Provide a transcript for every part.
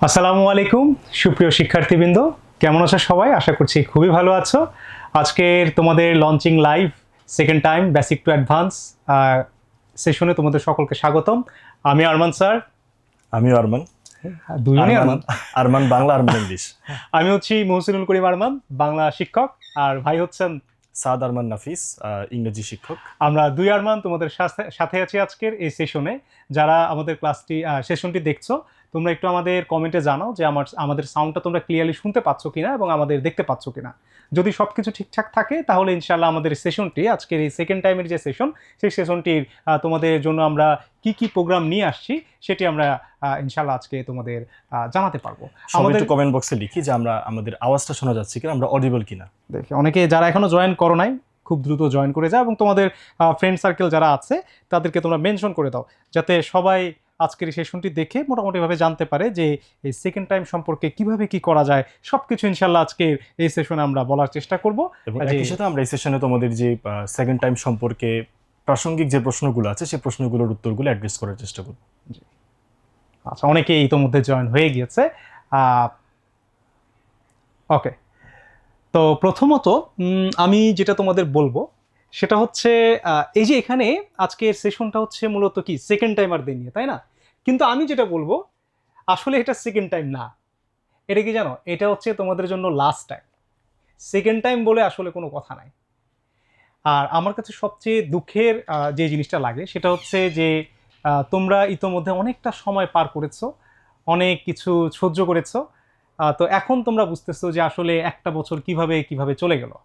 আসসালামু আলাইকুম সুপ্রিয় শিক্ষার্থীবৃন্দ, কেমন আছো সবাই? আশা করছি খুবই ভালো আছো। আজকের তোমাদের launching live second time basic to advance সেশনে তোমাদের সকলকে স্বাগতম। আমি আরমান স্যার। আমিও আরমান। দুজনই আরমান। আরমান বাংলা, আরমান ইংলিশ। আমি হচ্ছি মহসিনুল করিম আরমান, বাংলা শিক্ষক, আর ভাই হচ্ছেন সাদ আরমান নাফিস, ইংরেজি শিক্ষক। আমরা দুই আরমান তোমাদের সাথে আছি আজকের এই সেশনে। যারা আমাদের ক্লাসটি সেশনটি দেখছো, তোমরা একটু আমাদের কমেন্টে জানাও যে আমাদের সাউন্ডটা তোমরা ক্লিয়ারলি শুনতে পাচ্ছ কিনা এবং আমাদের দেখতে পাচ্ছ কিনা। যদি সব কিছু ঠিকঠাক থাকে তাহলে ইনশাআল্লাহ আমাদের সেশনটি, আজকের এই সেকেন্ড টাইমের যে সেশন, সেই সেশনটির তোমাদের জন্য আমরা কি কি প্রোগ্রাম নিয়ে আসছি সেটি আমরা ইনশাআল্লাহ আজকে তোমাদের জানাতে পারবো। আমাদের কমেন্ট বক্সে লিখি যে আমাদের আওয়াজটা শোনা যাচ্ছে কিনা, আমরা অডিবল কিনা। দেখি অনেকে যারা এখনো জয়েন করো নাই, খুব দ্রুত জয়েন করে যাও এবং তোমাদের ফ্রেন্ড সার্কেল যারা আছে তাদেরকে তোমরা মেনশন করে দাও, যাতে সবাই আজকের এই সেশনটি দেখে মোটামুটিভাবে জানতে পারে যে এই সেকেন্ড টাইম সম্পর্কে কিভাবে কি করা যায়। সব কিছু ইনশাল্লাহ আজকের এই সেশনে আমরা বলার চেষ্টা করব। এবং একই সাথে আমরা এই সেশনে তোমাদের যে সেকেন্ড টাইম সম্পর্কে প্রাসঙ্গিক যে প্রশ্নগুলো আছে সেই প্রশ্নগুলোর উত্তরগুলো অ্যাড্রেস করার চেষ্টা করব। আচ্ছা, অনেকে ইতোমধ্যে জয়েন হয়ে গিয়েছে। ওকে, তো প্রথমত আমি যেটা তোমাদের বলবো সেটা হচ্ছে এই যে এখানে আজকের সেশনটা হচ্ছে মূলত কি সেকেন্ড টাইমারদের নিয়ে, তাই না? কিন্তু আমি যেটা বলবো আসলে এটা সেকেন্ড টাইম না। এটা কি জানো? এটা হচ্ছে তোমাদের জন্য লাস্ট টাইম। সেকেন্ড টাইম বলে আসলে কোনো কথা নাই। আর আমার কাছে সবচেয়ে দুঃখের যে জিনিসটা লাগে সেটা হচ্ছে যে তোমরা ইতোমধ্যে অনেকটা সময় পার করেছো, অনেক কিছু সহ্য করেছো। তো এখন তোমরা বুঝতেছো যে আসলে একটা বছর কিভাবে চলে গেল।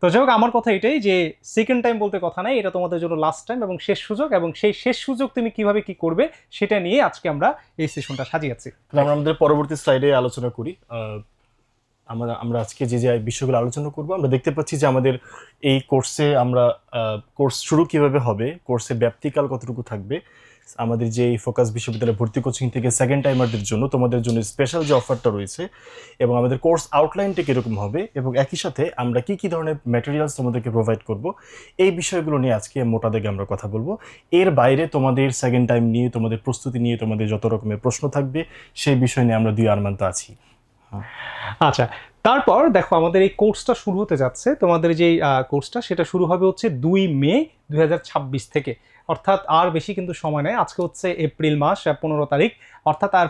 তো যাই হোক, আমার কথা এটাই যে সেকেন্ড টাইম বলতে কথা নাই, এটা তোমাদের জন্য লাস্ট টাইম এবং শেষ সুযোগ, এবং সেই শেষ সুযোগ তুমি কিভাবে কি করবে সেটা নিয়ে আজকে আমরা এই সেশনটা সাজিয়েছি। আমরা আমাদের পরবর্তী স্লাইডে আলোচনা করি। আমরা আজকে যে যে বিষয়গুলো আলোচনা করব, আমরা দেখতে পাচ্ছি যে আমাদের এই কোর্সে আমরা কোর্স শুরু কিভাবে হবে, কোর্সের ব্যাপ্তিকাল কতটুকু থাকবে, আমাদের যে এই ফোকাস বিশ্ববিদ্যালয় ভর্তি কোচিং থেকে সেকেন্ড টাইমারদের জন্য তোমাদের জন্য স্পেশাল যে অফারটা রয়েছে, এবং আমাদের কোর্স আউটলাইনটা কীরকম হবে, এবং একই সাথে আমরা কি কি ধরনের ম্যাটেরিয়ালস তোমাদেরকে প্রোভাইড করব, এই বিষয়গুলো নিয়ে আজকে মোটা দাগে আমরা কথা বলবো। এর বাইরে তোমাদের সেকেন্ড টাইম নিয়ে, তোমাদের প্রস্তুতি নিয়ে তোমাদের যত রকমের প্রশ্ন থাকবে সেই বিষয় নিয়ে আমরা দুই আরমান তো আছি। আচ্ছা, তারপর দেখো আমাদের এই কোর্সটা শুরু হতে যাচ্ছে। তোমাদের যে কোর্সটা সেটা শুরু হবে হচ্ছে 2 মে 2026 থেকে, অর্থাৎ আর বেশি কিন্তু সময় নেই। আজকে হচ্ছে এপ্রিল মাস 15 তারিখ, অর্থাৎ আর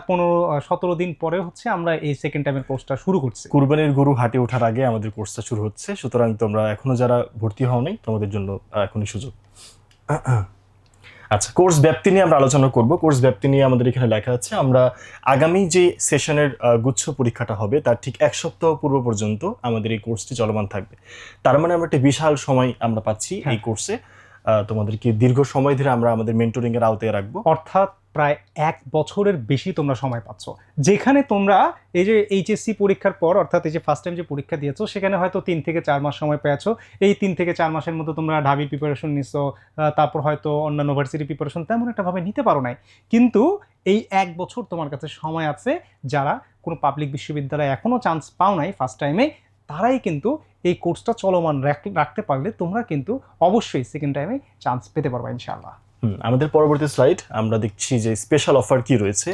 17 দিন পরে হচ্ছে আমরা এই সেকেন্ড টাইমের কোর্সটা শুরু করছি। কুরবানির গরু হাটে ওঠার আগে আমাদের কোর্সটা শুরু হচ্ছে, সুতরাং তোমরা এখনো যারা ভর্তি হও নাই তোমাদের জন্য এখনই সুযোগ। আচ্ছা, কোর্স ব্যাপ্তি নিয়ে আমরা আলোচনা করব। কোর্স ব্যাপ্তি নিয়ে আমাদের এখানে লেখা আছে আমরা আগামী যে সেশনের গুচ্ছ পরীক্ষাটা হবে তার ঠিক 1 সপ্তাহ পূর্ব পর্যন্ত আমাদের এই কোর্সটি চলমান থাকবে। তার মানে আমরা একটা বিশাল সময় আমরা পাচ্ছি এই কোর্সে। তোমাদেরকে দীর্ঘ সময় ধরে আমরা আমাদের মেন্টরিং এর আওতায় রাখবো, অর্থাৎ প্রায় 1 বছরের বেশি তোমরা সময় পাচ্ছ, যেখানে তোমরা এই যে এইচএসসি পরীক্ষার পর, অর্থাৎ এই যে ফার্স্ট টাইম যে পরীক্ষা দিয়েছো সেখানে হয়তো 3 থেকে 4 মাস সময় পেয়েছো। এই 3 থেকে 4 মাসের মধ্যে তোমরা ঢাবির প্রিপারেশন নিছো, তারপর হয়তো অন্যান্য ভার্সিটি প্রিপারেশন তেমন একটা ভাবে নিতে পারো নাই। কিন্তু এই 1 বছর তোমার কাছে সময় আছে। যারা কোনো পাবলিক বিশ্ববিদ্যালয়ে এখনও চান্স পাও নাই ফার্স্ট টাইমে, তারাই কিন্তু এই কোর্সটা চলমান রাখতে পারলে তোমরা কিন্তু অবশ্যই সেকেন্ড টাইমে চান্স পেতে পারবে ইনশাআল্লাহ। আমাদের পরবর্তী স্লাইড আমরা দেখছি যে স্পেশাল অফার কি রয়েছে।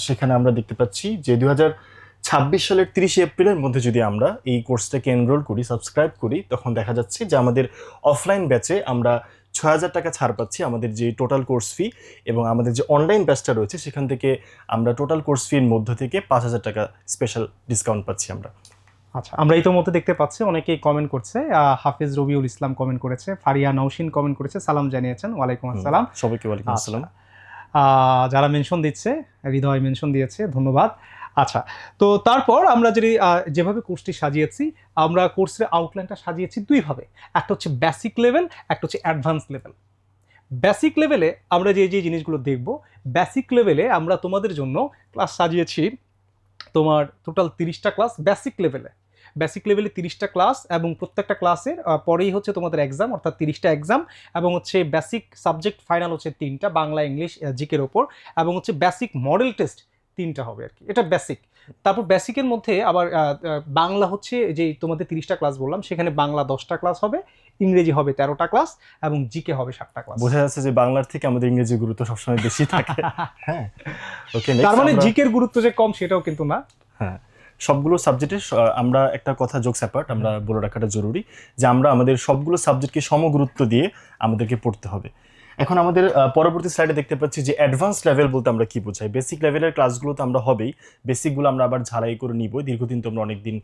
সেখানে আমরা দেখতে পাচ্ছি যে 2026 সালের 30 এপ্রিলের মধ্যে যদি আমরা এই কোর্সটাকে এনরোল করি, সাবস্ক্রাইব করি, তখন দেখা যাচ্ছে যে আমাদের অফলাইন ব্যাচে আমরা 6,000 টাকা ছাড় পাচ্ছি আমাদের যে টোটাল কোর্স ফি, এবং আমাদের যে অনলাইন ব্যাচটা রয়েছে সেখান থেকে আমরা টোটাল কোর্স ফির মধ্য থেকে 5,000 টাকা স্পেশাল ডিসকাউন্ট পাচ্ছি আমরা। আচ্ছা, আমরা ইতোমধ্যে দেখতে পাচ্ছি অনেকেই কমেন্ট করছে। হাফিজ রবিউল ইসলাম কমেন্ট করেছে, ফারিয়া নৌশিন কমেন্ট করেছে, সালাম জানিয়েছেন। ওয়ালাইকুম আসসালাম সবাইকে। ওয়ালাইকুম আসসালাম। যারা মেনশন দিচ্ছে, হৃদয় মেনশন দিয়েছে, ধন্যবাদ। আচ্ছা, তো তারপর আমরা যেভাবে কোর্সটি সাজিয়েছি, আমরা কোর্সের আউটলাইনটা সাজিয়েছি দুইভাবে। একটা হচ্ছে বেসিক লেভেল, একটা হচ্ছে অ্যাডভান্স লেভেল। বেসিক লেভেলে আমরা যে জিনিসগুলো দেখব, বেসিক লেভেলে আমরা তোমাদের জন্য ক্লাস সাজিয়েছি তোমার টোটাল 30টা ক্লাস বেসিক লেভেলে। বেসিক লেভেলে 30টা ক্লাস, এবং প্রত্যেকটা ক্লাসের পরেই হচ্ছে তোমাদের এক্সাম, অর্থাৎ 30টা এক্সাম, এবং হচ্ছে বেসিক সাবজেক্ট ফাইনাল হচ্ছে 3টা, বাংলা, ইংলিশ, জিকের ওপর, এবং হচ্ছে বেসিক মডেল টেস্ট 3টা হবে আর কি, এটা বেসিক। তারপর বেসিকের মধ্যে আবার বাংলা হচ্ছে যে তোমাদের 30টা ক্লাস বললাম, সেখানে বাংলা 10টা ক্লাস হবে, ইংরেজি হবে 13টা ক্লাস, এবং জিকে হবে 7টা ক্লাস। বোঝা যাচ্ছে যে বাংলার থেকে আমাদের ইংরেজির গুরুত্ব সবসময় বেশি থাকে। হ্যাঁ, ওকে। তার মানে জিকের গুরুত্ব যে কম সেটাও কিন্তু না। হ্যাঁ, সবগুলো সাবজেক্টে আমরা একটা কথা জোকস অ্যাপার্ট আমরা বলে রাখাটা জরুরি যে আমরা আমাদের সবগুলো সাবজেক্টকে সমগুরুত্ব দিয়ে আমাদেরকে পড়তে হবে। এখন আমাদের পরবর্তী স্লাইডে দেখতে পাচ্ছি যে অ্যাডভান্স লেভেল বলতে আমরা কি বোঝাই। বেসিক লেভেলের ক্লাসগুলো তো আমরা হবেই, বেসিকগুলো আমরা আবার ঝালাই করে নিব। দীর্ঘদিন তোমরা অনেকদিন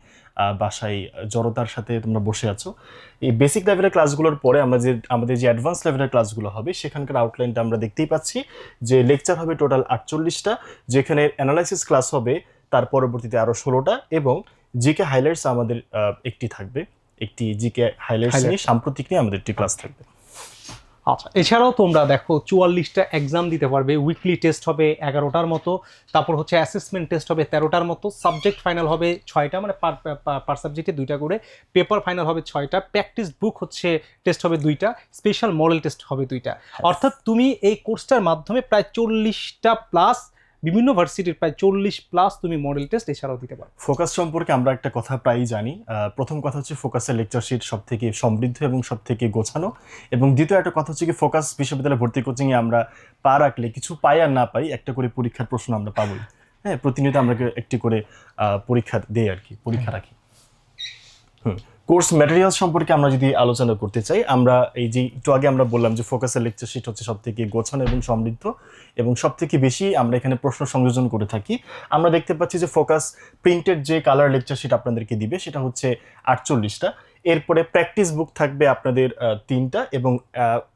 বাসায় জড়তার সাথে তোমরা বসে আছো। এই বেসিক লেভেলের ক্লাসগুলোর পরে আমাদের যে অ্যাডভান্স লেভেলের ক্লাসগুলো হবে সেখানকার আউটলাইনটা আমরা দেখতেই পাচ্ছি যে লেকচার হবে টোটাল 48টা, যেখানে অ্যানালাইসিস ক্লাস হবে তার পরবর্তীতে আরও 16টা, এবং জিকে হাইলাইটস আমাদের একটি থাকবে, একটি জিকে হাইলাইটস নিয়ে সাম্প্রতিক নিয়ে আমাদের একটি ক্লাস থাকবে। আচ্ছা, এছাড়াও তোমরা দেখো 44টা এক্সাম দিতে পারবে, উইকলি টেস্ট হবে 11টার মতো, তারপর হচ্ছে অ্যাসেসমেন্ট টেস্ট হবে 13টার মতো, সাবজেক্ট ফাইনাল হবে 6টা, মানে পার সাবজেক্টে 2টা করে, পেপার ফাইনাল হবে 6টা, প্র্যাকটিস বুক হচ্ছে টেস্ট হবে 2টা, স্পেশাল মডেল টেস্ট হবে 2টা। অর্থাৎ তুমি এই কোর্সটার মাধ্যমে প্রায় 40টা প্লাস, বিভিন্ন ভার্সিটির প্রায় 40+ তুমি মডেল টেস্ট এছাড়াও দিতে পারো। ফোকাস সম্পর্কে আমরা একটা কথা প্রায়ই জানি। প্রথম কথা হচ্ছে ফোকাসের লেকচার শিট সব থেকে সমৃদ্ধ এবং সব থেকে গোছানো, এবং দ্বিতীয় একটা কথা হচ্ছে কি ফোকাস বিশ্ববিদ্যালয়ে ভর্তি কোচিংয়ে আমরা পা রাখলে কিছু পাই আর না পাই একটা করে পরীক্ষার প্রশ্ন আমরা পাবোই। হ্যাঁ, প্রতিনিয়ত আমরা একটি করে পরীক্ষা দেই আর কি, পরীক্ষা রাখি। কোর্স ম্যাটেরিয়াল সম্পর্কে আমরা যদি আলোচনা করতে চাই, আমরা এই যে একটু আগে আমরা বললাম যে ফোকাসের লেকচার শিট হচ্ছে সব থেকে গোছানো এবং সমৃদ্ধ, এবং সব থেকে বেশি আমরা এখানে প্রশ্ন সংযোজন করে থাকি। আমরা দেখতে পাচ্ছি যে ফোকাস প্রিন্টেড যে কালার লেকচার শিট আপনাদেরকে দিবে সেটা হচ্ছে 48টা। এরপরে প্র্যাকটিস বুক থাকবে আপনাদের 3টা, এবং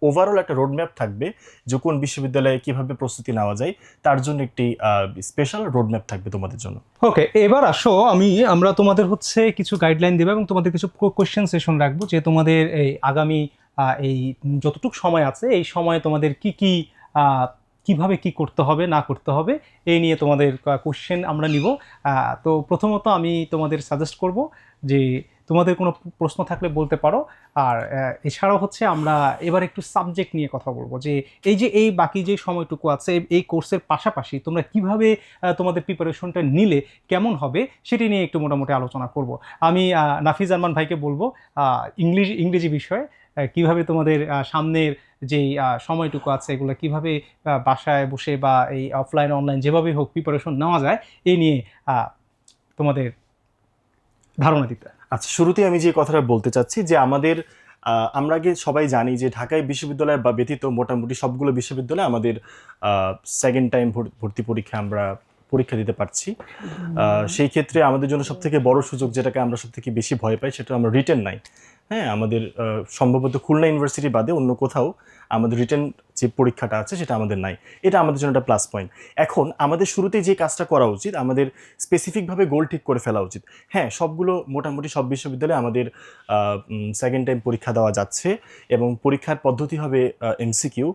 ওভারঅল একটা রোডম্যাপ থাকবে যে কোন বিশ্ববিদ্যালয়ে কিভাবে প্রস্তুতি নেওয়া যায় তার জন্য একটি স্পেশাল রোডম্যাপ থাকবে তোমাদের জন্য। ওকে, এবার আসো আমরা তোমাদের হচ্ছে কিছু গাইডলাইন দেবো এবং তোমাদের কিছু কোয়েশ্চেন সেশন রাখবো, যে তোমাদের এই আগামী এই যতটুকু সময় আছে এই সময়ে তোমাদের কিভাবে কি করতে হবে না করতে হবে এই নিয়ে তোমাদের কোশ্চেন আমরা নিব। তো প্রথমত আমি তোমাদের সাজেস্ট করব যে তোমাদের কোনো প্রশ্ন থাকলে বলতে পারো। আর এছাড়াও হচ্ছে আমরা এবার একটু সাবজেক্ট নিয়ে কথা বলবো, যে এই বাকি যে সময়টুকু আছে এই কোর্সের পাশাপাশি তোমরা কিভাবে তোমাদের প্রিপারেশনটা নিলে কেমন হবে সেটি নিয়ে একটু মোটামুটি আলোচনা করব। আমি নাফিজ আরমান ভাইকে বলবো ইংরেজি বিষয়ে কিভাবে তোমাদের সামনের যেই সময়টুকু আছে এগুলো কিভাবে বাসায় বসে বা এই অফলাইন অনলাইন যেভাবেই হোক প্রিপারেশন নেওয়া যায় এই নিয়ে তোমাদের ধারণা দিতে। আচ্ছা, শুরুতে আমি যে কথাটা বলতে চাচ্ছি যে আমরা আগে সবাই জানি যে ঢাকায় বিশ্ববিদ্যালয় বা ব্যতীত মোটামুটি সবগুলো বিশ্ববিদ্যালয়ে আমাদের সেকেন্ড টাইম ভর্তি আমরা পরীক্ষা দিতে পারছি। সেই ক্ষেত্রে আমাদের জন্য সবথেকে বড় সুযোগ, যেটাকে আমরা সবথেকে বেশি ভয় পাই, সেটা আমরা রিটেন নাই। হ্যাঁ, আমাদের সম্ভবত খুলনা ইউনিভার্সিটি বাদে অন্য কোথাও আমাদের রিটেন যে পরীক্ষাটা আছে সেটা আমাদের নাই। এটা আমাদের জন্য একটা প্লাস পয়েন্ট। এখন আমাদের শুরুতেই যে কাজটা করা উচিত, আমাদের স্পেসিফিকভাবে গোল ঠিক করে ফেলা উচিত। হ্যাঁ, মোটামুটি সব বিশ্ববিদ্যালয়ে আমাদের সেকেন্ড টাইম পরীক্ষা দেওয়া যাচ্ছে এবং পরীক্ষার পদ্ধতি হবে এমসিকিউ,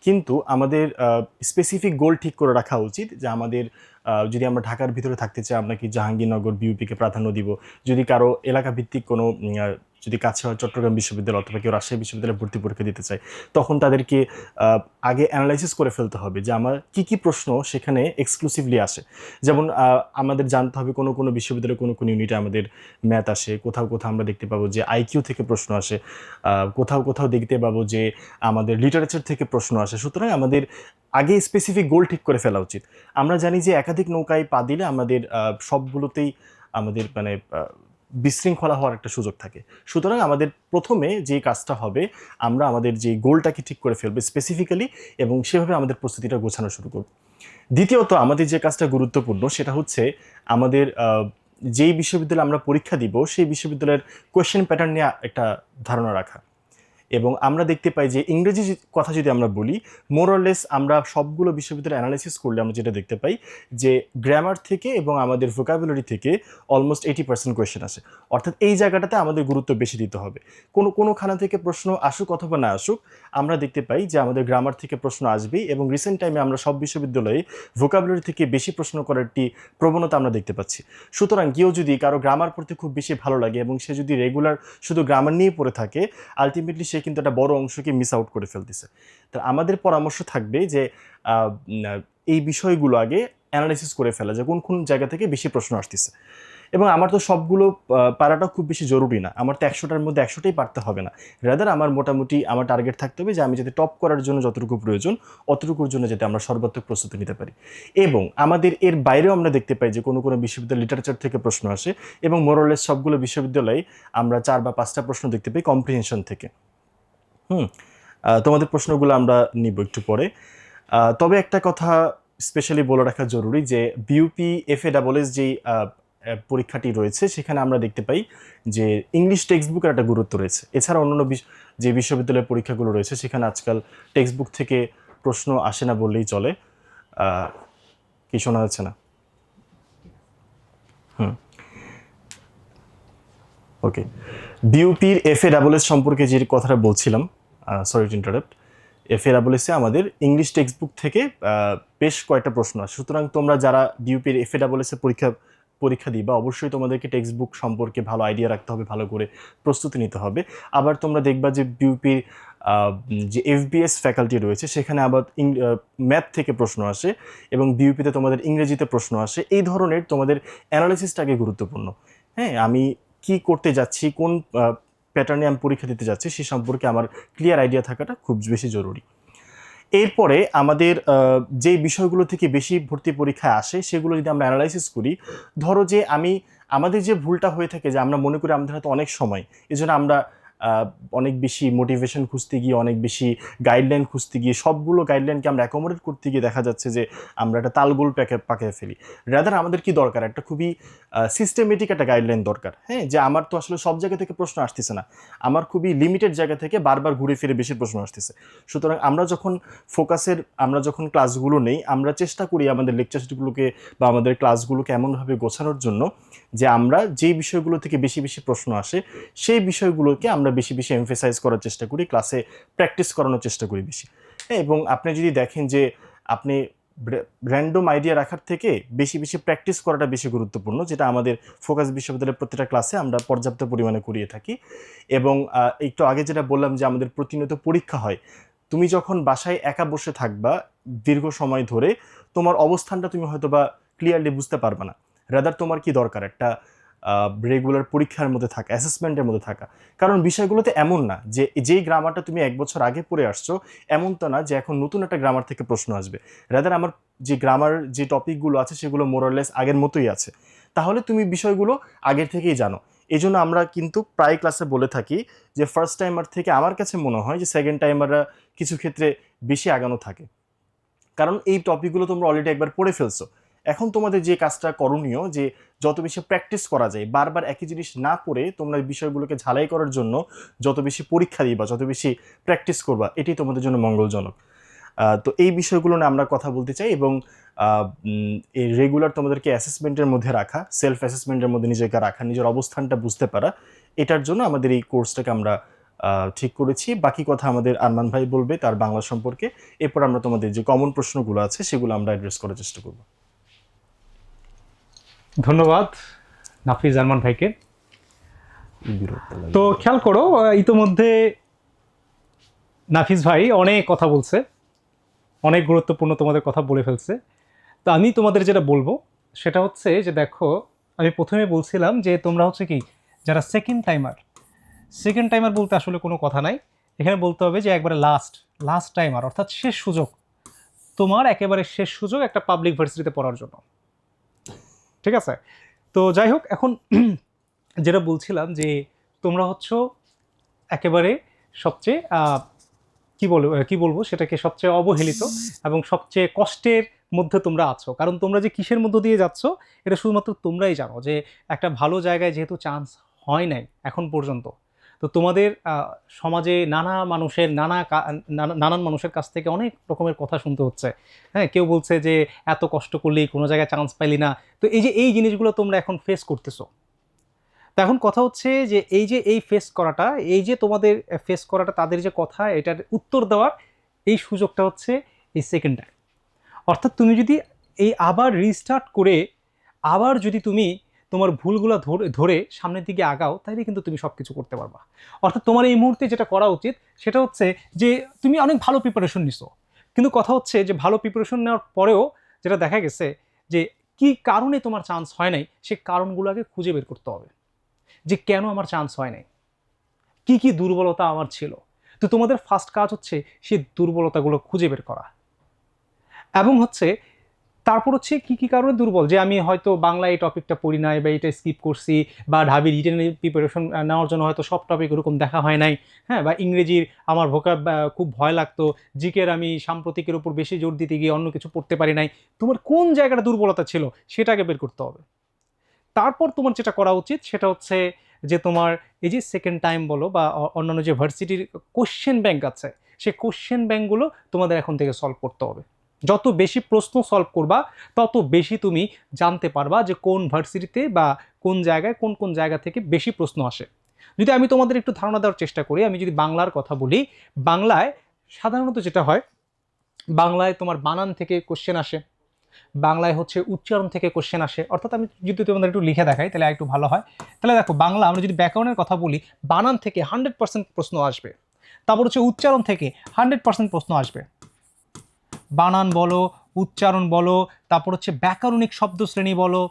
কিন্তু আমাদের স্পেসিফিক গোল ঠিক করে রাখা উচিত যে আমাদের যদি আমরা ঢাকার ভিতরে থাকতে চাই আমরা কি জাহাঙ্গীরনগর বিউপিকে প্রাধান্য দিব, যদি কারো এলাকা ভিত্তিক কোনো যদি কাছে হয় চট্টগ্রাম বিশ্ববিদ্যালয় অথবা কেউ রাজশাহী বিশ্ববিদ্যালয়ে ভর্তি পরীক্ষা দিতে চায়, তখন তাদেরকে আগে অ্যানালাইসিস করে ফেলতে হবে যে আমার কি প্রশ্ন সেখানে এক্সক্লুসিভলি আসে। যেমন আমাদের জানতে হবে কোনো বিশ্ববিদ্যালয়ে কোনো ইউনিটে আমাদের ম্যাথ আসে, কোথাও আমরা দেখতে পাবো যে আইকিউ থেকে প্রশ্ন আসে, কোথাও দেখতে পাবো যে আমাদের লিটারেচার থেকে প্রশ্ন আসে। সুতরাং আমাদের আগে স্পেসিফিক গোল ঠিক করে ফেলা উচিত। আমরা জানি যে একাধিক নৌকায় পা দিলে আমাদের সবগুলোতেই আমাদের মানে বিশৃঙ্খলা হওয়ার একটা সুযোগ থাকে। সুতরাং আমাদের প্রথমে যে কাজটা হবে, আমরা আমাদের যে গোলটাকে ঠিক করে ফেলবো স্পেসিফিক্যালি, এবং সেভাবে আমাদের প্রস্তুতিটা গোছানো শুরু করব। দ্বিতীয়ত আমাদের যে কাজটা গুরুত্বপূর্ণ সেটা হচ্ছে আমাদের যেই বিশ্ববিদ্যালয়ে আমরা পরীক্ষা দিব সেই বিশ্ববিদ্যালয়ের কোয়েশ্চেন প্যাটার্ন নিয়ে একটা ধারণা রাখা। এবং আমরা দেখতে পাই যে ইংরেজি কথা যদি আমরা বলি, মোরলেস আমরা সবগুলো বিশ্ববিদ্যালয় অ্যানালাইসিস করলে আমরা যেটা দেখতে পাই যে গ্রামার থেকে এবং আমাদের ভোকাবুলারি থেকে অলমোস্ট 80% কোয়েশ্চেন আসে। অর্থাৎ এই জায়গাটাতে আমাদের গুরুত্ব বেশি দিতে হবে। কোনোখানা থেকে প্রশ্ন আসুক অথবা না আসুক, আমরা দেখতে পাই যে আমাদের গ্রামার থেকে প্রশ্ন আসবেই, এবং রিসেন্ট টাইমে আমরা সব বিশ্ববিদ্যালয়ে ভোকাবুলারি থেকে বেশি প্রশ্ন করার একটি প্রবণতা আমরা দেখতে পাচ্ছি। সুতরাং কেউ যদি কারো গ্রামার পড়তে খুব বেশি ভালো লাগে এবং সে যদি রেগুলার শুধু গ্রামার নিয়ে পড়ে থাকে, আলটিমেটলি সে কিন্তু একটা বড় অংশকে মিস আউট করে ফেলতেছে। তো আমাদের পরামর্শ থাকবে যে এই বিষয়গুলো আগে অ্যানালাইসিস করে ফেলা যে কোন কোন জায়গা থেকে বেশি প্রশ্ন আসতেছে। এবং আমার তো সবগুলো পারাটা খুব বেশি জরুরি না, আমার তো 100টার মধ্যে 100টাই পারতে হবে না। রাদার আমার মোটামুটি আমার টার্গেট থাকতে হবে যে আমি যাতে টপ করার জন্য যতটুকু প্রয়োজন অতটুকুর জন্য যাতে আমরা সর্বাত্মক প্রস্তুতি নিতে পারি। এবং আমাদের এর বাইরেও আমরা দেখতে পাই যে কোনো কোনো বিশ্ববিদ্যালয় লিটারেচার থেকে প্রশ্ন আসে, এবং মোরলেস সবগুলো বিশ্ববিদ্যালয়ে আমরা 4 বা 5টা প্রশ্ন দেখতে পাই কম্প্রিহেনশন থেকে। তোমাদের প্রশ্নগুলো আমরা নিব একটু পরে। তবে একটা কথা স্পেশালি বলে রাখা জরুরি যে বিইউপি FASS যেই পরীক্ষাটি রয়েছে সেখানে আমরা দেখতে পাই যে ইংলিশ টেক্সট বুকের একটা গুরুত্ব রয়েছে। এছাড়া অন্যান্য যে বিশ্ববিদ্যালয়ের পরীক্ষাগুলো রয়েছে সেখানে আজকাল টেক্সট বুক থেকে প্রশ্ন আসে না বললেই চলে। কি শোনা যাচ্ছে না? ওকে, বিইউপির FASS সম্পর্কে যে কথাটা বলছিলাম, সরি টু ইন্টারাপ্ট। FASS আমাদের ইংলিশ টেক্সট বুক থেকে বেশ কয়েকটা প্রশ্ন আসে। সুতরাং তোমরা যারা বিইউপির FASS পরীক্ষা দিবা অবশ্যই তোমাদেরকে টেক্সট বুক সম্পর্কে ভালো আইডিয়া রাখতে হবে, ভালো করে প্রস্তুতি নিতে হবে। আবার তোমরা দেখবা যে বিইউপির যে FBS ফ্যাকাল্টি রয়েছে সেখানে আবার ম্যাথ থেকে প্রশ্ন আসে, এবং বিইউপিতে তোমাদের ইংরেজিতে প্রশ্ন আসে। এই ধরনের তোমাদের অ্যানালাইসিসটাকে গুরুত্বপূর্ণ। হ্যাঁ, আমি কি করতে যাচ্ছি, কোন প্যাটার্নে আমি পরীক্ষা দিতে যাচ্ছি সে সম্পর্কে আমার ক্লিয়ার আইডিয়া থাকাটা খুব বেশি জরুরি। এরপরে আমাদের যে বিষয়গুলো থেকে বেশি ভর্তি পরীক্ষায় আসে সেগুলো যদি আমরা অ্যানালাইসিস করি, ধরো যে আমাদের যে ভুলটা হয়ে থাকে যে আমরা মনে করি আমাদের হয়তো অনেক সময়, এই জন্য আমরা অনেক বেশি মোটিভেশন খুঁজতে গিয়ে, অনেক বেশি গাইডলাইন খুঁজতে গিয়ে, সবগুলো গাইডলাইনকে আমরা অ্যাকোমোডেট করতে গিয়ে দেখা যাচ্ছে যে আমরা একটা তালগোল পাকিয়ে ফেলি। রাদার আমাদের কি দরকার, একটা খুবই সিস্টেমেটিক একটা গাইডলাইন দরকার। হ্যাঁ, যে আমার তো আসলে সব জায়গা থেকে প্রশ্ন আসতেছে না, আমার খুবই লিমিটেড জায়গা থেকে বারবার ঘুরে ফিরে বেশি প্রশ্ন আসতেছে। সুতরাং আমরা যখন ক্লাসগুলো নেই, আমরা চেষ্টা করি আমাদের লেকচারগুলোকে বা আমাদের ক্লাসগুলোকে এমনভাবে গোছানোর জন্য যে আমরা যেই বিষয়গুলো থেকে বেশি বেশি প্রশ্ন আসে সেই বিষয়গুলোকে আমরা বেশি বেশি এমফেসাইজ করার চেষ্টা করি, ক্লাসে প্র্যাকটিস করানোর চেষ্টা করি বেশি। হ্যাঁ, এবং আপনি যদি দেখেন যে আপনি র্যান্ডম আইডিয়া রাখার থেকে বেশি বেশি প্র্যাকটিস করাটা বেশি গুরুত্বপূর্ণ, যেটা আমাদের ফোকাস বিশ্ববিদ্যালয়ের প্রতিটা ক্লাসে আমরা পর্যাপ্ত পরিমাণে করিয়ে থাকি। এবং একটু আগে যেটা বললাম যে আমাদের প্রতিনিয়ত পরীক্ষা হয়, তুমি যখন বাসায় একা বসে থাকবা দীর্ঘ সময় ধরে, তোমার অবস্থানটা তুমি হয়তো বা ক্লিয়ারলি বুঝতে পারবে না। রাদার তোমার কি দরকার, একটা রেগুলার পরীক্ষার মধ্যে থাকা, অ্যাসেসমেন্টের মধ্যে থাকা। কারণ বিষয়গুলোতে এমন না যে যেই গ্রামারটা তুমি 1 বছর আগে পড়ে আসছো এমন তো না যে এখন নতুন একটা গ্রামার থেকে প্রশ্ন আসবে। রাদার আমার যে গ্রামার যে টপিকগুলো আছে সেগুলো মোরলেস আগের মতোই আছে, তাহলে তুমি বিষয়গুলো আগের থেকেই জানো। এই জন্য আমরা কিন্তু প্রায় ক্লাসে বলে থাকি যে ফার্স্ট টাইমার থেকে আমার কাছে মনে হয় যে সেকেন্ড টাইমাররা কিছু ক্ষেত্রে বেশি আগানো থাকে, কারণ এই টপিকগুলো তোমরা অলরেডি একবার পড়ে ফেলছো। এখন তোমাদের যে কাজটা করণীয় যে যত বেশি প্র্যাকটিস করা যায়, বারবার একই জিনিস না পড়ে তোমরা বিষয়গুলোকে ঝালাই করার জন্য যত বেশি পরীক্ষা দিবা, যত বেশি প্র্যাকটিস করবা, এটি তোমাদের জন্য মঙ্গলজনক। তো এই বিষয়গুলো নিয়ে আমরা কথা বলতে চাই। এবং এই রেগুলার তোমাদেরকে অ্যাসেসমেন্টের মধ্যে রাখা, সেলফ অ্যাসেসমেন্টের মধ্যে নিজেকে রাখা, নিজের অবস্থানটা বুঝতে পারা, এটার জন্য আমাদের এই কোর্সটাকে আমরা ঠিক করেছি। বাকি কথা আমাদের আরমান ভাই বলবে তার বাংলা সম্পর্কে। এরপর আমরা তোমাদের যে কমন প্রশ্নগুলো আছে সেগুলো আমরা অ্যাড্রেস করার চেষ্টা করব। ধন্যবাদ নাফিজ আরমান ভাইকে। তো খেয়াল করো, ইতোমধ্যে নাফিজ ভাই অনেক কথা বলছে, অনেক গুরুত্বপূর্ণ তোমাদের কথা বলে ফেলছে। তো আমি তোমাদের যেটা বলবো সেটা হচ্ছে যে দেখো, আমি প্রথমে বলছিলাম যে তোমরা হচ্ছে কি যারা সেকেন্ড টাইমার বলতে আসলে কোনো কথা নাই, এখানে বলতে হবে যে একবারে লাস্ট টাইমার, অর্থাৎ শেষ সুযোগ, তোমার একেবারে শেষ সুযোগ একটা পাবলিক ভার্সিটিতে পড়ার জন্য। ঠিক আছে? তো যাই হোক, এখন যেটা বলছিলাম যে তোমরা হচ্ছে একেবারে সবচেয়ে কি বলবো সেটাকে সবচেয়ে অবহেলিত এবং সবচেয়ে কষ্টের মধ্যে তোমরা আছো। কারণ তোমরা যে কিসের মধ্য দিয়ে যাচ্ছ এটা শুধুমাত্র তোমরাই জানো, যে একটা ভালো জায়গায় যেহেতু চান্স হয় নাই এখন পর্যন্ত, তো তোমাদের সমাজে নানান মানুষের কাছ থেকে অনেক রকমের কথা শুনতে হচ্ছে। হ্যাঁ, কেউ বলছে যে এত কষ্ট করলেই কোনো জায়গায় চান্স পাইলি না। তো এই জিনিসগুলো তোমরা এখন ফেস করতেছো। তো এখন কথা হচ্ছে যে তোমাদের ফেস করাটা, তাদের যে কথা, এটার উত্তর দেওয়ার এই সুযোগটা হচ্ছে এই সেকেন্ড টাইম। অর্থাৎ তুমি যদি আবার রিস্টার্ট করে আবার যদি তুমি তোমার ভুলগুলো ধরে সামনের দিকে আগাও, তাহলে কিন্তু তুমি সব কিছু করতে পারবা। অর্থাৎ তোমার এই মুহূর্তে যেটা করা উচিত সেটা হচ্ছে যে তুমি অনেক ভালো প্রিপারেশন নিছো, কিন্তু কথা হচ্ছে যে ভালো প্রিপারেশন নেওয়ার পরেও যেটা দেখা গেছে যে কি কারণে তোমার চান্স হয় নাই, সে কারণগুলো আগে খুঁজে বের করতে হবে যে কেন আমার চান্স হয় নাই, কি কি দুর্বলতা আমার ছিল। তো তোমাদের ফার্স্ট কাজ হচ্ছে সেই দুর্বলতাগুলো খুঁজে বের করা, এবং হচ্ছে তারপর হচ্ছে কি কি কারণে দুর্বল, যে আমি হয়তো বাংলা এই টপিকটা পড়ি নাই বা এটা স্কিপ করছি, বা ঢাবি রিটেন প্রিপারেশন নেওয়ার জন্য হয়তো সব টপিক ওরকম দেখা হয় নাই, হ্যাঁ, বা ইংরেজির আমার ভোকাব খুব ভয় লাগতো, জিকের আমি সাম্প্রতিকের উপর বেশি জোর দিতে গিয়ে অন্য কিছু পড়তে পারি নাই। তোমার কোন জায়গাটা দুর্বলতা ছিল সেটাকে বের করতে হবে। তারপর তোমার যেটা করা উচিত সেটা হচ্ছে যে তোমার এই যে সেকেন্ড টাইম বলো বা অন্যান্য যে ভার্সিটির কোশ্চেন ব্যাংক আছে, সেই কোশ্চেন ব্যাংকগুলো তোমাদের এখন থেকে সলভ করতে হবে। যত বেশি প্রশ্ন সলভ করবা তত বেশি তুমি জানতে পারবা যে কোন ভার্সিটিতে বা কোন জায়গায় কোন কোন জায়গা থেকে বেশি প্রশ্ন আসে। যদি আমি তোমাদের একটু ধারণা দেওয়ার চেষ্টা করি, আমি যদি বাংলার কথা বলি, বাংলায় সাধারণত যেটা হয়, বাংলায় তোমার বানান থেকে কোশ্চেন আসে, বাংলায় হচ্ছে উচ্চারণ থেকে কোশ্চেন আসে। অর্থাৎ আমি যদি তোমাদের একটু লিখে দেখাই তাহলে একটু ভালো হয়। তাহলে দেখো, বাংলা আমরা যদি ব্যাকরণের কথা বলি, বানান থেকে 100% প্রশ্ন আসবে। তারপর হচ্ছে উচ্চারণ থেকে 100% প্রশ্ন আসবে। বানান বলো, উচ্চারণ বলো, তারপর হচ্ছে ব্যাকরণিক শব্দশ্রেণী বলো।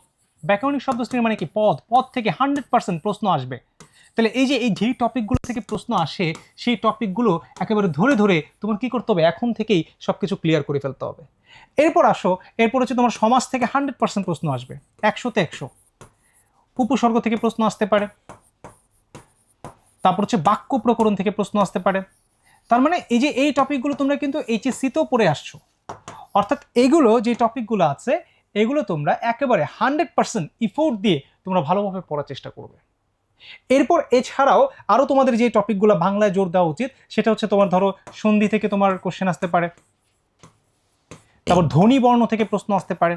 ব্যাকরণিক শব্দশ্রেণী মানে কি? পদ, পদ থেকে 100% প্রশ্ন আসবে। তাহলে এই যে যেই টপিকগুলো থেকে প্রশ্ন আসে, সেই টপিকগুলো একেবারে ধরে ধরে তোমার কি করতে হবে, এখন থেকেই সব কিছু ক্লিয়ার করে ফেলতে হবে। এরপর আসো, এরপর হচ্ছে তোমার সমাজ থেকে 100% প্রশ্ন আসবে, 100-তে 100। উপসর্গ থেকে প্রশ্ন আসতে পারে। তারপর হচ্ছে বাক্য প্রকরণ থেকে প্রশ্ন আসতে পারে। তার মানে এই যে এই টপিকগুলো তোমরা কিন্তু এইচএসসিতেও পড়ে আসছো। অর্থাৎ এগুলো যে টপিকগুলো আছে, এগুলো তোমরা একেবারে 100% ইফোর্ট দিয়ে তোমরা ভালোভাবে পড়ার চেষ্টা করবে। এরপর এছাড়াও আরও তোমাদের যে টপিকগুলো বাংলায় জোর দেওয়া উচিত, সেটা হচ্ছে তোমার ধরো সন্ধি থেকে তোমার কোশ্চেন আসতে পারে, তারপর ধ্বনি বর্ণ থেকে প্রশ্ন আসতে পারে।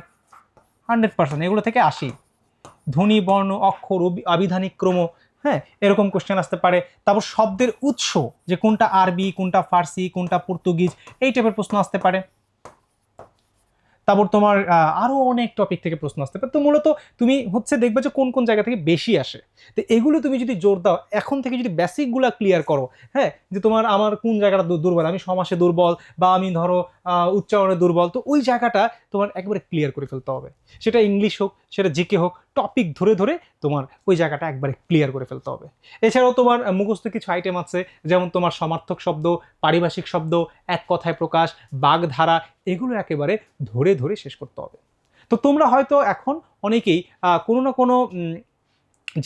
100% এগুলো থেকে আসি। ধ্বনি, বর্ণ, অক্ষর, আবিধানিক ক্রম, হ্যাঁ, এরকম কোশ্চেন আসতে পারে। তারপর শব্দের উৎস, যে কোনটা আরবি, কোনটা ফার্সি, কোনটা পর্তুগিজ, এই টাইপের প্রশ্ন আসতে পারে। তারপর তোমার আরও অনেক টপিক থেকে প্রশ্ন আসতে পারে। তো মূলত তুমি হচ্ছে দেখবে যে কোন কোন জায়গা থেকে বেশি আসে। তো এগুলো তুমি যদি জোর দাও, এখন থেকে যদি বেসিকগুলো ক্লিয়ার করো, হ্যাঁ, যে তোমার আমার কোন জায়গাটা দুর্বল, আমি সমাসে দুর্বল বা আমি ধরো উচ্চারণে দুর্বল, তো ওই জায়গাটা তোমার একবারে ক্লিয়ার করে ফেলতে হবে। সেটা ইংলিশ হোক, সেটা জিকে হোক, টপিক ধরে ধরে তোমার ওই জায়গাটা একবারে ক্লিয়ার করে ফেলতে হবে। এছাড়াও তোমার মুখস্থ কিছু আইটেম আছে, যেমন তোমার সমার্থক শব্দ, পারিভাষিক শব্দ, এক কথায় প্রকাশ, বাগধারা, এগুলো একেবারে ধরে ধরে শেষ করতে হবে। তো তোমরা হয়তো এখন অনেকেই কোনো না কোনো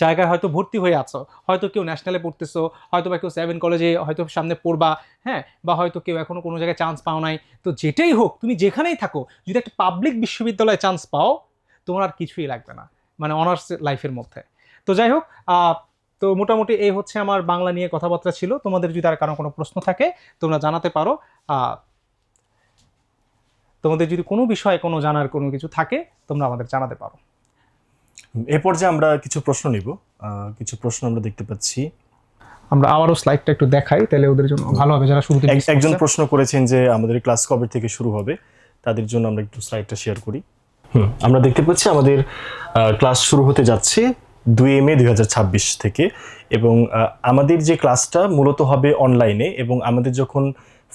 জায়গায় হয়তো ভর্তি হয়ে আছো, হয়তো কেউ ন্যাশনালে পড়তেছো, হয়তো বা কেউ 7 কলেজে হয়তো সামনে পড়বা, হ্যাঁ, বা হয়তো কেউ এখনো কোনো জায়গায় চান্স পাও নাই। তো যেটাই হোক, তুমি যেখানেই থাকো, যদি একটা পাবলিক বিশ্ববিদ্যালয়ে চান্স পাও, তোমার আর কিছুই লাগবে না, মানে অনার্স লাইফের মধ্যে। তো যাই হোক, তো মোটামুটি এই হচ্ছে আমার বাংলা নিয়ে কথাবার্তা ছিল। তোমাদের যদি আর কারো কোনো প্রশ্ন থাকে তোমরা জানাতে পারো। তোমাদের যদি কোনো বিষয়ে কোনো জানার কোনো কিছু থাকে তোমরা আমাদের জানাতে পারো। এ পর্যায়ে আমরা কিছু প্রশ্ন নিব। কিছু প্রশ্ন আমরা দেখতে পাচ্ছি। আমরা আবারও স্লাইডটা একটু দেখাই, তাহলে ওদের জন্য ভালো হবে যারা শুরুতে miss একজন করছে। প্রশ্ন করেছেন যে আমাদের ক্লাস কবে থেকে শুরু হবে, তাদের জন্য আমরা একটু স্লাইডটা শেয়ার করি। আমরা দেখতে পাচ্ছি আমাদের ক্লাস শুরু হতে যাচ্ছে 2 মে 2026 থেকে, এবং আমাদের যে ক্লাসটা মূলত হবে অনলাইনে, এবং আমাদের যখন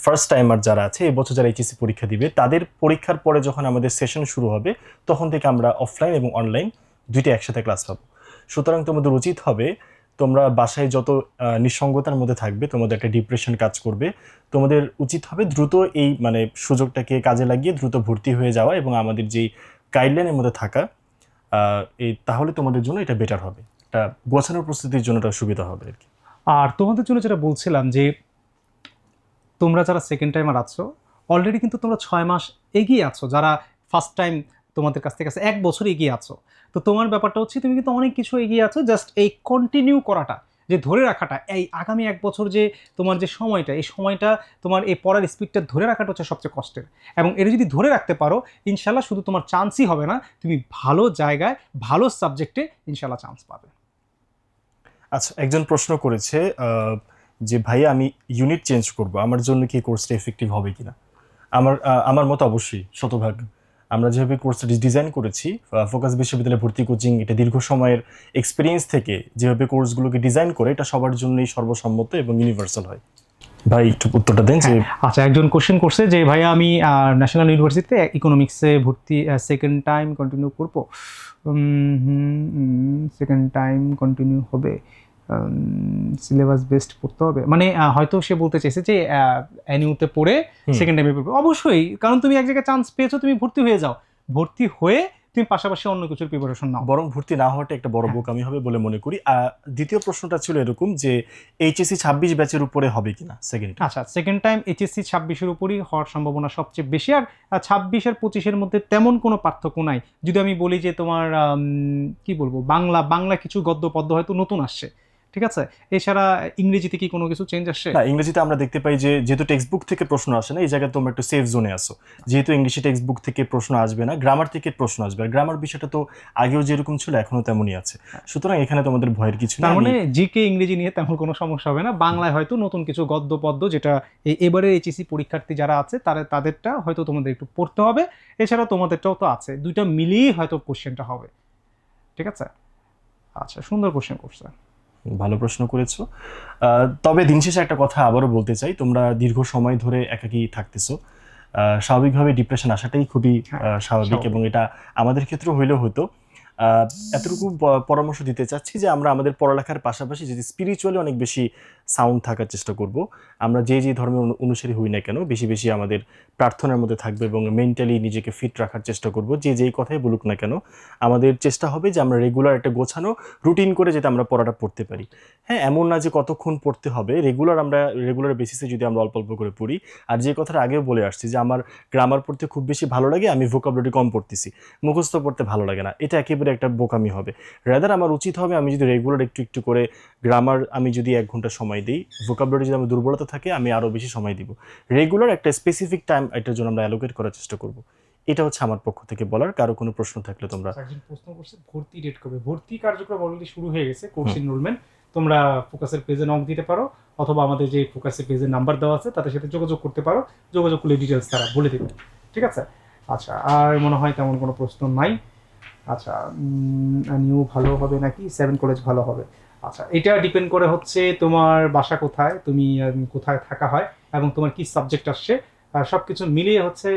ফার্স্ট টাইমার যারা আছে, এবছর যারা এইচএসসি পরীক্ষা দিবে, তাদের পরীক্ষার পরে যখন আমাদের সেশন শুরু হবে, তখন থেকে আমরা অফলাইন এবং অনলাইন দুইটা একসাথে ক্লাস পাবো। সুতরাং তোমাদের উচিত হবে, তোমরা বাসায় যত নিঃসঙ্গতার মধ্যে থাকবে, তোমাদের একটা ডিপ্রেশন কাজ করবে, তোমাদের উচিত হবে দ্রুত এই মানে সুযোগটাকে কাজে লাগিয়ে দ্রুত ভর্তি হয়ে যাওয়া এবং আমাদের যেই গাইডলাইনের মধ্যে থাকা, এই তাহলে তোমাদের জন্য এটা বেটার হবে, এটা গোছানোর প্রস্তুতির জন্য এটা সুবিধা হবে আর কি। আর তোমাদের জন্য যেটা বলছিলাম, যে তোমরা যারা সেকেন্ড টাইমার আছো, অলরেডি কিন্তু তোমরা 6 মাস এগিয়ে আছো, যারা ফার্স্ট টাইম তোমাদের কাছ থেকে 1 বছর এগিয়ে আছো। তো তোমার ব্যাপারটা হচ্ছে তুমি কিন্তু অনেক কিছু এগিয়ে আছো, জাস্ট এই কন্টিনিউ করাটা, যে ধরে রাখাটা, এই আগামী 1 বছর যে তোমার যে সময়টা, এই সময়টা তোমার এই পড়ার স্পিডটা ধরে রাখাটা হচ্ছে সবচেয়ে কষ্টের। এবং এটা যদি ধরে রাখতে পারো, ইনশাল্লাহ শুধু তোমার চান্সই হবে না, তুমি ভালো জায়গায় ভালো সাবজেক্টে ইনশাল্লাহ চান্স পাবে। আচ্ছা, একজন প্রশ্ন করেছে যে ভাইয়া আমি ইউনিট চেঞ্জ করব, আমার জন্য কি কোর্সটা এফেক্টিভ হবে কিনা। আমার মতো অবশ্যই শতভাগ। আমরা যেভাবে কোর্সটা ডিজাইন করেছি, ফোকাস বিশ্ববিদ্যালয়ে ভর্তি কোচিং, এটা দীর্ঘ সময়ের এক্সপিরিয়েন্স থেকে যেভাবে কোর্সগুলোকে ডিজাইন করে, এটা সবার জন্যই সর্বসম্মত এবং ইউনিভার্সাল হয়। ভাই একটু উত্তরটা দেন যে আচ্ছা, একজন কোশ্চেন করছে যে ভাইয়া আমি ন্যাশনাল ইউনিভার্সিটিতে ইকোনমিক্সে ভর্তি সেকেন্ড টাইম কন্টিনিউ করবো, সেকেন্ড টাইম কন্টিনিউ হবে, সিলেবাস বেস্ট পড়তে হবে, মানে হয়তো সে বলতে চাইছে যে এনইউতে পড়ে সেকেন্ড টাইমে পড়বে। অবশ্যই, কারণ তুমি এক জায়গায় চান্স পেয়েছো, তুমি ভর্তি হয়ে যাও, ভর্তি হয়ে তুমি পাশাপাশি অন্য কিছুর প্রিপারেশন নাও। বরং ভর্তি না হওয়াটা একটা বড় বোকামি হবে বলে মনে করি। দ্বিতীয় প্রশ্নটা ছিল এরকম যে এইচএসসি 26 ব্যাচের উপরে হবে কিনা সেকেন্ড? আচ্ছা, সেকেন্ড টাইম এইচএসসি 26-এর উপরই হওয়ার সম্ভাবনা সবচেয়ে বেশি। আর 26 আর 25-এর মধ্যে তেমন কোনো পার্থক্য নাই। যদি আমি বলি যে তোমার কি বলবো, বাংলা কিছু গদ্য পদ্য হয়তো নতুন আসছে, ঠিক আছে, এছাড়া ইংরেজিতে কি কোনো কিছু চেঞ্জ আসছে? না, ইংরেজিতে আমরা দেখতে পাই যে যেহেতু টেক্সট বুক থেকে প্রশ্ন আসে না, এই জায়গায় তোমরা একটু সেফ জোনে আসো। যেহেতু ইংলিশে টেক্সট বুক থেকে প্রশ্ন আসবে না, গ্রামার থেকে প্রশ্ন আসবে, আর গ্রামার বিষয়টা তো আগেও যেরকম ছিল এখনো তেমনই আছে। সুতরাং এখানে তোমাদের ভয়ের কিছু তার নেই। মানে জিকে ইংরেজি নিয়ে তেমন কোনো সমস্যা হবে না। বাংলায় হয়তো নতুন কিছু গদ্য পদ্য, যেটা এবারে এইচএসসি পরীক্ষার্থী যারা আছে তাদেরটা হয়তো তোমাদের একটু পড়তে হবে, এছাড়া তোমাদেরটাও তো আছে, দুইটা মিলিয়েই হয়তো কোশ্চেনটা হবে, ঠিক আছে? আচ্ছা, সুন্দর কোশ্চেন করছে। ভালো প্রশ্ন করেছো। তবে দিন শেষে একটা কথা আবারও বলতে চাই, তোমরা দীর্ঘ সময় ধরে একাকী থাকতেছো। স্বাভাবিকভাবে ডিপ্রেশন আসাটাই খুবই স্বাভাবিক, এবং এটা আমাদের ক্ষেত্রেও হইলেও হতো। এতটুকু পরামর্শ দিতে চাচ্ছি যে আমরা আমাদের পড়ালেখার পাশাপাশি যদি স্পিরিচুয়ালি অনেক বেশি সাউন্ড থাকার চেষ্টা করব। আমরা যে ধর্মের অনুসারী হই না কেন, বেশি বেশি আমাদের প্রার্থনার মধ্যে থাকবে এবং মেন্টালি নিজেকে ফিট রাখার চেষ্টা করব। যেই কথাই বলুক না কেন, আমাদের চেষ্টা হবে যে আমরা রেগুলার একটা গোছানো রুটিন করে যাতে আমরা পড়াটা পড়তে পারি। হ্যাঁ, এমন না যে কতক্ষণ পড়তে হবে, রেগুলার বেসিসে যদি আমরা অল্প অল্প করে পড়ি। আর যে কথাটা আগেও বলে আসছি যে আমার গ্রামার পড়তে খুব বেশি ভালো লাগে, আমি ভোকাবুলারি কম পড়তেছি, মুখস্থ পড়তে ভালো লাগে না, এটা একেবারে একটা বোকামি হবে। রাদার আমার উচিত হবে আমি যদি রেগুলার একটু একটু করে গ্রামার, আমি যদি 1 ঘন্টা সময় দিই, ভোকাবুলারি যদি আমার দুর্বলতা থাকে আমি আরও বেশি সময় দিব। রেগুলার একটা স্পেসিফিক টাইম এটার জন্য আমরা অ্যালোকেট করার চেষ্টা করব। এটা হচ্ছে আমার পক্ষ থেকে বলার। কারো কোনো প্রশ্ন থাকলে তোমরা। একজন প্রশ্ন করছে ভর্তি ডেট কবে? ভর্তি কার্যক্রম অলরেডি শুরু হয়ে গেছে, কোর্স এনরোলমেন্ট। তোমরা ফোকাসের পেজে নক দিতে পারো, অথবা আমাদের যে ফোকাসের পেজের নাম্বার দেওয়া আছে তাদের সাথে যোগাযোগ করতে পারো। যোগাযোগ করলে ডিটেলস তারা বলে দেবে, ঠিক আছে? আচ্ছা, আর মনে হয় তেমন কোনো প্রশ্ন নাই। আচ্ছা, নিউ ভালো হবে নাকি 7 কলেজ ভালো হবে? আচ্ছা, এটা ডিপেন্ড করে হচ্ছে তোমার বাসা কোথায়, তুমি কোথায় থাকা হয়, এবং তোমার কি সাবজেক্ট আসছে, সব কিছু মিলিয়ে হচ্ছে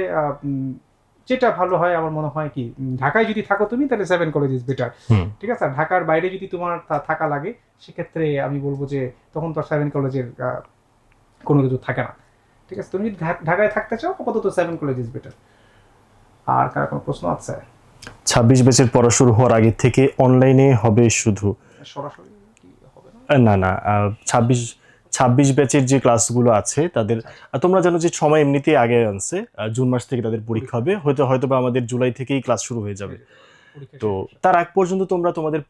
যেটা ভালো হয়। আমার মনে হয় কি, ঢাকায় যদি থাকো তুমি, তাহলে 7 কলেজ ইজ বেটার, ঠিক আছে? আর ঢাকার বাইরে যদি তোমার থাকা লাগে, সেক্ষেত্রে আমি বলবো যে তখন তো 7 কলেজের কোনো কিছু থাকে না, ঠিক আছে? তুমি যদি ঢাকায় থাকতে চাও, আপাতত 7 কলেজ ইজ বেটার। আর কার কোনো প্রশ্ন আছে? 26 ব্যাচের পড়া শুরু হওয়ার আগে থেকে অনলাইনে হবে শুধু? সরাসরি কি হবে না? না, 26 ব্যাচের যে ক্লাসগুলো আছে তাদের, তোমরা জানো যে সময় এমনিতেই আগে আনছে, জুন মাস থেকে তাদের পরীক্ষা হবে, হয়তো বা আমাদের জুলাই থেকেই ক্লাস শুরু হয়ে যাবে। তো তার আগ পর্যন্ত তোমরা তোমাদের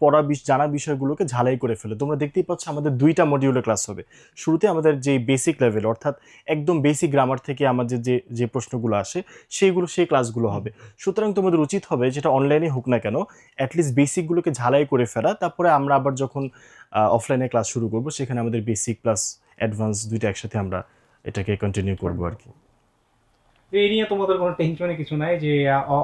জানা বিষয়গুলোকে ঝালাই করে ফেলে। তোমরা দেখতেই পাচ্ছ আমাদের 2টা মডিউলে ক্লাস হবে। শুরুতে আমাদের যে বেসিক লেভেল, অর্থাৎ একদম বেসিক গ্রামার থেকে আমাদের যে প্রশ্নগুলো আসে সেই ক্লাসগুলো হবে। সুতরাং তোমাদের উচিত হবে, যেটা অনলাইনে হোক না কেন, অ্যাটলিস্ট বেসিকগুলোকে ঝালাই করে ফেলা। তারপরে আমরা আবার যখন অফলাইনে ক্লাস শুরু করব, সেখানে আমাদের বেসিক প্লাস অ্যাডভান্স দুইটা একসাথে আমরা এটাকে কন্টিনিউ করবো আর কি। এই নিয়ে তোমাদের কোনো টেনশনের কিছু নাই যে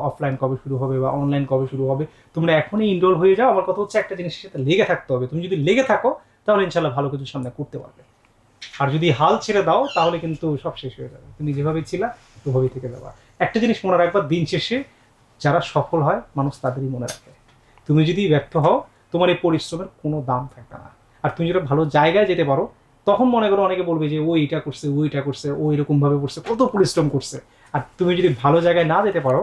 অফলাইন কবে শুরু হবে বা অনলাইন কবে শুরু হবে। তোমরা এখনই ইনরোল হয়ে যাও। আমার কথা হচ্ছে, একটা জিনিসের সাথে লেগে থাকতে হবে। তুমি যদি লেগে থাকো, তাহলে ইনশাল্লাহ ভালো কিছু সামনে করতে পারবে। আর যদি হাল ছেড়ে দাও, তাহলে কিন্তু সব শেষ হয়ে যাবে। তুমি যেভাবে ছিলা ওভাবেই থেকে যাবা। একটা জিনিস মনে রাখবা, দিন শেষে যারা সফল হয় মানুষ তাদেরই মনে রাখে। তুমি যদি ব্যর্থ হও, তোমার এই পরিশ্রমের কোনো দাম থাকবে না। আর তুমি যেটা ভালো জায়গায় যেতে পারো, তখন মনে করো অনেকে বলবে যে ও এটা করছে, ও এরকম ভাবে করছে, কত পরিশ্রম করছে। আর তুমি যদি ভালো জায়গায় না যেতে পারো,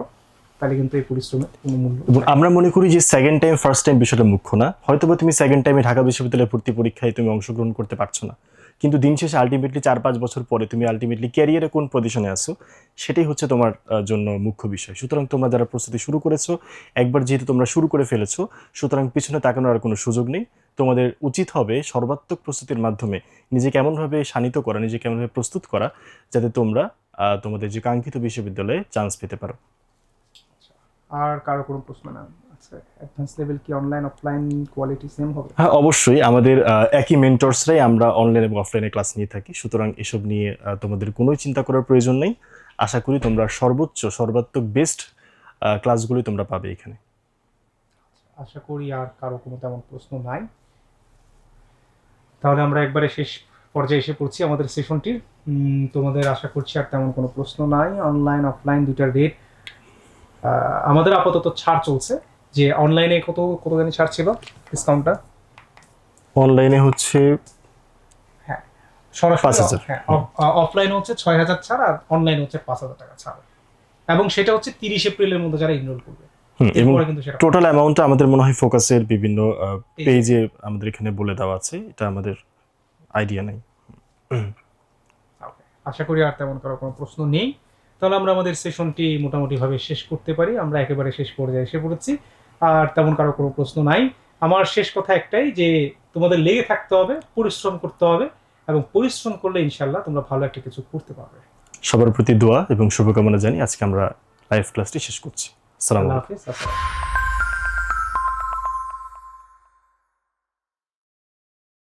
তাহলে কিন্তু এই পরিশ্রমের কোনো মূল্য এবং আমরা মনে করি যে সেকেন্ড টাইম ফার্স্ট টাইম বিষয়টা মুখ্য না। হয়তোবা তুমি সেকেন্ড টাইমে ঢাকা বিশ্ববিদ্যালয়ে ভর্তি পরীক্ষায় তুমি অংশগ্রহণ করতে পারছো না, কিন্তু দিন শেষে আলটিমেটলি 4-5 বছর পরে তুমি আলটিমেটলি ক্যারিয়ারে কোন পজিশনে আসো, সেটাই হচ্ছে তোমার জন্য মুখ্য বিষয়। সুতরাং তোমরা যারা প্রস্তুতি শুরু করেছো, একবার যেহেতু তোমরা শুরু করে ফেলেছো, সুতরাং পিছনে তাকানোর আর কোনো সুযোগ নেই। তোমাদের উচিত হবে সর্বাত্মক প্রস্তুতির মাধ্যমে নিজেকে এমনভাবে শানিত করা, নিজেকে এমনভাবে প্রস্তুত করা, যাতে তোমরা তোমাদের যে কাঙ্ক্ষিত বিশ্ববিদ্যালয়ে চান্স পেতে পারো। আর কারো কোনো প্রশ্ন না? আচ্ছা, অ্যাডভান্স লেভেল কি অনলাইন অফলাইন কোয়ালিটি সেম হবে? হ্যাঁ, অবশ্যই। আমাদের একই মেন্টরসরাই আমরা অনলাইন এবং অফলাইনে ক্লাস নিয়ে থাকি। সুতরাং এসব নিয়ে তোমাদের কোনোই চিন্তা করার প্রয়োজন নেই। আশা করি তোমরা সর্বাত্মক বেস্ট ক্লাসগুলোই তোমরা পাবে এখানে। আশা করি আর কারো কোনো তেমন প্রশ্ন নাই। তাহলে আমরা একবারে শেষ পর্যায়ে এসে পড়ছি আমাদের সেশনটির। তোমাদের আশা করছি আর তেমন কোনো প্রশ্ন নাই। অনলাইন অফলাইন দুইটার রেট আমাদের আপাতত ছাড় চলছে। যে অনলাইনে কত জানি ছাড় ছিল ডিসকাউন্টটা? অনলাইনে হচ্ছে হ্যাঁ, সরাসরি 5,000 হ্যাঁ, অফলাইনে হচ্ছে 6,000 ছাড়, আর অনলাইনে হচ্ছে 5,000 টাকা ছাড়। এবং সেটা হচ্ছে 30 এপ্রিলের মধ্যে যারা এনরোল করবে। এবং এরপরে কিন্তু সেটা টোটাল অ্যামাউন্টটা আমাদের মনে হয় ফোকাসের বিভিন্ন পেজে আমাদের এখানে বলে দেওয়া আছে, এটা আমাদের আইডিয়া নাই। Okay, আশা করি আর তেমন কারো কোনো প্রশ্ন নেই। তাহলে আমরা আমাদের সেশনটি মোটামুটিভাবে শেষ করতে পারি। আমরা একেবারে শেষ পর্যায়ে এসে পড়েছি, আর তেমন কারো কোনো প্রশ্ন নাই। আমার শেষ কথা একটাই, যে তোমাদের লেগে থাকতে হবে, পরিশ্রম করতে হবে, এবং পরিশ্রম করলে ইনশাল্লাহ তোমরা ভালো একটা কিছু করতে পারবে। সবার প্রতি দোয়া এবং শুভকামনা জানি আজকে আমরা লাইভ ক্লাসটি শেষ করছি। আসসালামু আল্লাহ আলাইকুম। হাফিজ। আসসালাম।